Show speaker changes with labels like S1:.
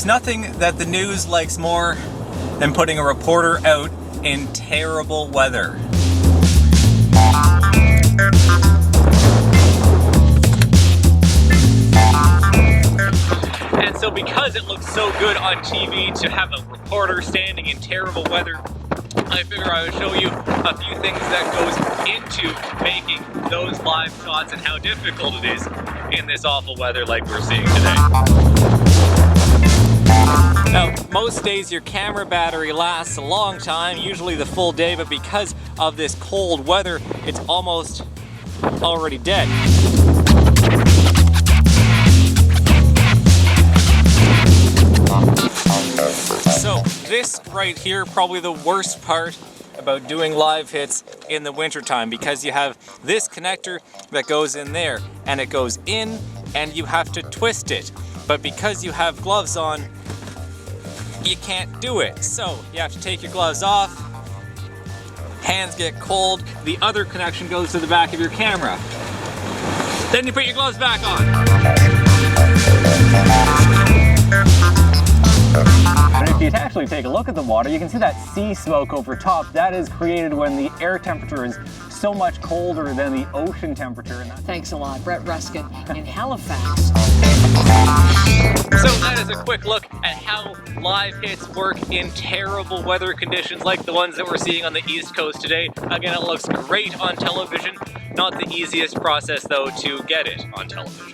S1: There's nothing that the news likes more than putting a reporter out in terrible weather. And so because it looks so good on TV to have a reporter standing in terrible weather, I figure I would show you a few things that goes into making those live shots and how difficult it is in this awful weather like we're seeing today. Now, most days your camera battery lasts a long time, usually the full day, but because of this cold weather, it's almost already dead. So this right here, probably the worst part about doing live hits in the wintertime, because you have this connector that goes in there and it goes in and you have to twist it. But because you have gloves on, you can't do it. So you have to take your gloves off, hands get cold, the other connection goes to the back of your camera. Then you put your gloves back on.
S2: And if you actually take a look at the water, you can see that sea smoke over top. That is created when the air temperature is so much colder than the ocean temperature.
S3: Thanks a lot, Brett Ruskin in Halifax.
S1: So that is a quick look at how live hits work in terrible weather conditions like the ones that we're seeing on the East Coast today. Again, it looks great on television. Not the easiest process, though, to get it on television.